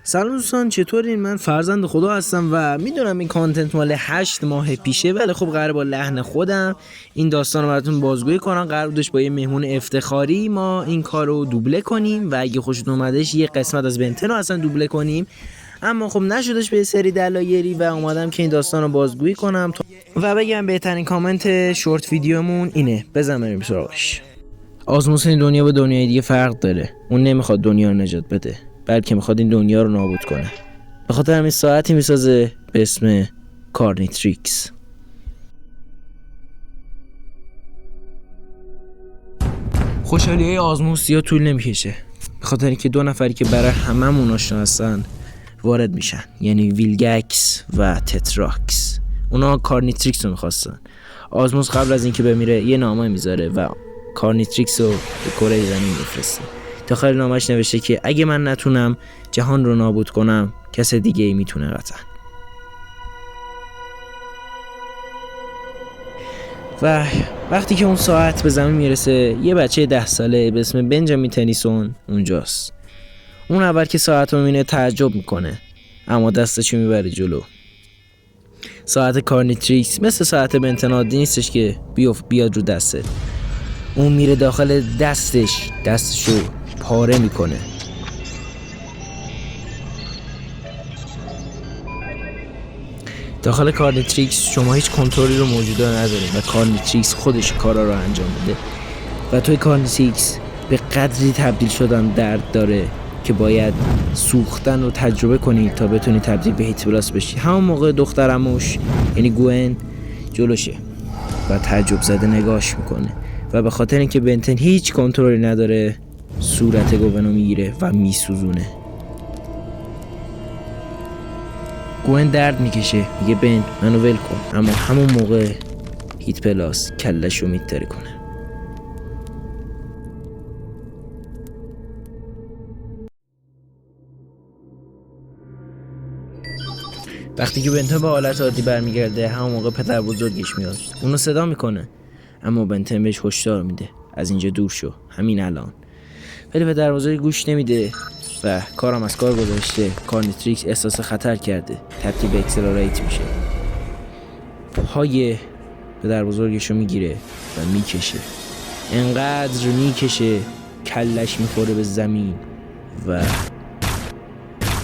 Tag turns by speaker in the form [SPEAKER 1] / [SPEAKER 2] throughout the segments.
[SPEAKER 1] سلام دوستان، چطورین؟ من فرزند خدا هستم و میدونم این کانتنت مال 8 ماه پیشه، ولی خب قرار با لحن خودم این داستان رو براتون بازگویی کنم. قرار بودش با یه مهمون افتخاری ما این کار رو دوبله کنیم و اگه خوشتون اومدش یه قسمت از بنتن رو اصلا دوبله کنیم، اما خب نشدش به سری دلایلی و اومدم که این داستان رو بازگویی کنم و بگم بهترین کامنت شورت ویدیومون اینه. بزن بریم سراغش. آزموس این دنیا با دنیای دیگه فرق داره. اون نمیخواد دنیا رو نجات بده، بلکه میخواد این دنیا رو نابود کنه. به خاطر همین ساعتی میسازه به اسم کارنیتریکس. خوشحالیه آزموس یا طول نمیکشه، به خاطر اینکه دو نفری که برای هممون آشنا هستن وارد میشن، یعنی ویلگکس و تتراکس. اونا کارنیتریکس رو میخواستن. آزموس قبل از اینکه بمیره یه نامه میذاره و کارنیتریکس رو به کره زمین میفرسته. داخل نامش نوشته که اگه من نتونم جهان رو نابود کنم، کس دیگه ای میتونه قطعا. و وقتی که اون ساعت به زمین میرسه، یه بچه 10 ساله به اسم بنجامین تنیسون اونجاست. اون اول که ساعت رو میبینه تعجب میکنه، اما دستشو میبره جلو. ساعت کارنیتریکس مثل ساعت بنتن عادی نیستش که بیاد رو دسته. اون میره داخل دستشو پاره میکنه. داخل کارنیتریکس شما هیچ کنترلی رو موجود ندارید و کارنیتریکس خودش کارا رو انجام میده و توی کارنیتریکس به قدری تبدیل شدن درد داره که باید سوختن رو تجربه کنید تا بتونید تبدیل به هیت پلاس بشید. همون موقع دخترموش یعنی گوئن جلوشه و تعجب زده نگاش میکنه و به خاطر اینکه بنتن هیچ کنترلی نداره صورت گوئن میگیره و میسوزونه. گوئن درد میکشه، میگه بن منو ول کن، اما همون موقع هیت پلاس کلشو میتره کنه. وقتی که بنتن به حالت عادی برمیگرده، همون موقع پدر بزرگش میاد، اونو صدا میکنه، اما بنتن بهش هشدار میده از اینجا دور شو همین الان. ولی پدر بزرگ گوش نمیده و کارم از کار گذاشته. کارنیتریکس احساس خطر کرده، تبدیل به اکسلرایت میشه. پای پدر بزرگشو میگیره و میکشه، انقدر میکشه کلش میخوره به زمین و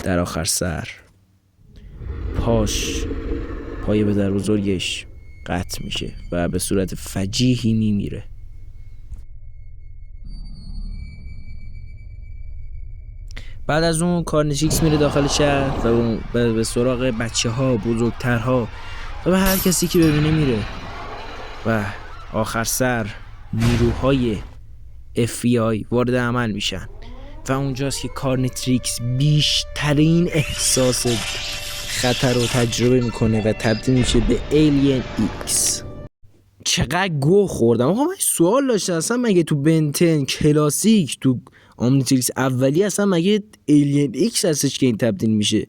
[SPEAKER 1] در آخر سر پای پدر بزرگش قطع میشه و به صورت فجیحی میمیره. بعد از اون کارنیتریکس میره داخل شهر و به سراغ بچه ها، بزرگترها و به هر کسی که ببینه میره و آخر سر نیروهای FBI وارد عمل میشن و اونجاست که کارنیتریکس بیشترین احساس خطر رو تجربه میکنه و تبدیل میشه به ایلین ایکس. چقدر گوه خوردم. آقا من سوال داشتم، اصلا مگه تو بنتن کلاسیک تو آمنیتریکس اولی اصلا مگه ایلین ایکس هستش که این تبدیل میشه؟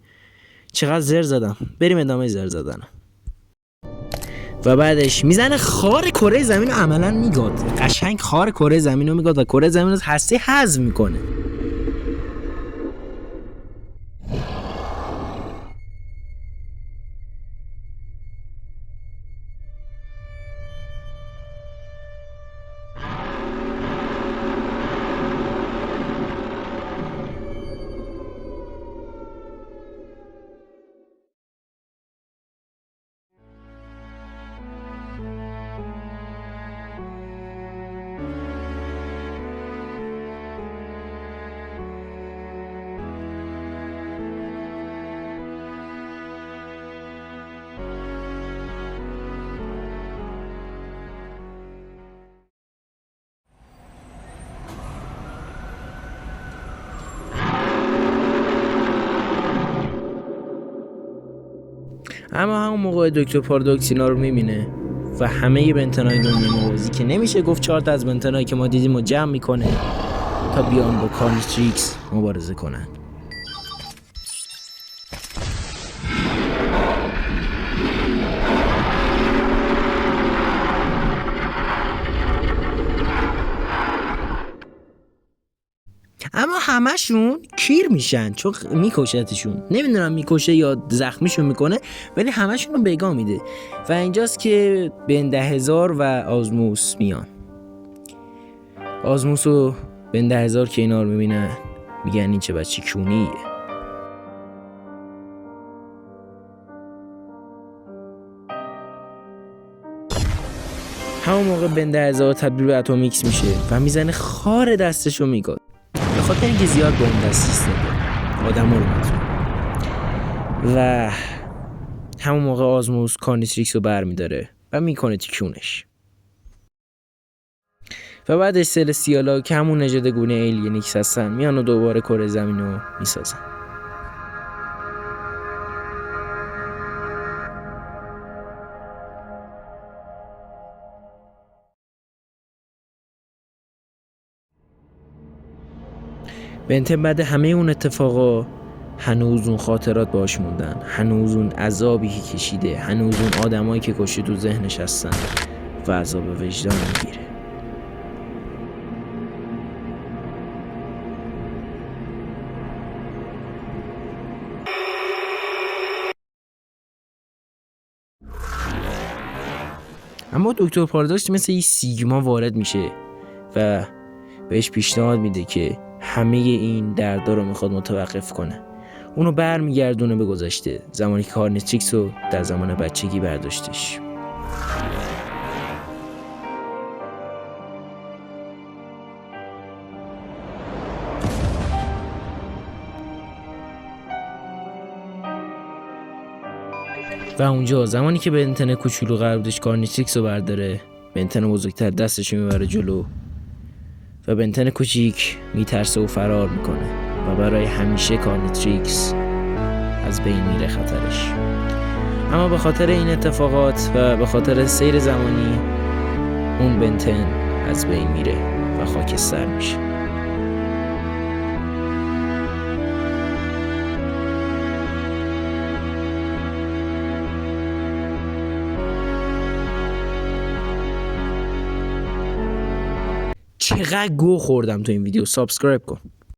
[SPEAKER 1] چقدر زر زدم. بریم ادامه زر زدن. و بعدش میزنه خار کره زمین رو عملا میگاد، قشنگ خار کره زمین رو میگاد و کره زمین رو هسته حذف میکنه. اما همون موقع دکتر پارادوکس اینا رو میبینه و همه بنتنای دنیا موازی که نمیشه گفت 4 تا از بنتنایی که ما دیدیم رو جمع میکنه تا بیان با کارنیتریکس مبارزه کنن. اما همشون کیر میشن چون میکشتشون. نمیدونم میکشه یا زخمیشون میکنه، ولی همشون رو بگا میده. و اینجاست که بنده هزار و آزموس میان. آزموس و بنده هزار که اینا رو میبینن میگن این چه بچه کونیه. همون موقع بنده هزار تبدیل به اتمیکس میشه و میزنه خار دستشو میگاد، به خاطر اینکه زیاد با اون دست استفاده آدم رو میتونه. و همون موقع آزموس کارنیتریکس رو برمیداره و میکنه تیکونش. و بعدش سلستیالا که همون نژاد گونه ایلینیکس هستن میان و دوباره کره زمین رو میسازن. بنتن بعد همه اون اتفاقا هنوز اون خاطرات باش موندن، هنوز اون عذابی که کشیده، هنوز اون آدمایی که کشته تو ذهنش هستن و عذاب وجدان میگیره. اما دکتر پارادوکس مثل یه سیگما وارد میشه و بهش پیشنهاد میده که همه این دردا رو میخواد متوقف کنه. اونو برمیگردونه به گذشته، زمانی که کارنیتریکس رو در زمان بچگی برداشتش. و اونجا زمانی که بنتن کوچولو قرار بودش کارنیتریکس رو برداره، بنتن بزرگتر دستش میبره جلو و بنتن کوچیک میترسه و فرار میکنه و برای همیشه کارنیتریکس از بین میره خطرش. اما به خاطر این اتفاقات و به خاطر سیر زمانی اون بنتن از بین میره و خاکستر میشه. چقدر گو خوردم تو این ویدیو. سابسکرایب کن.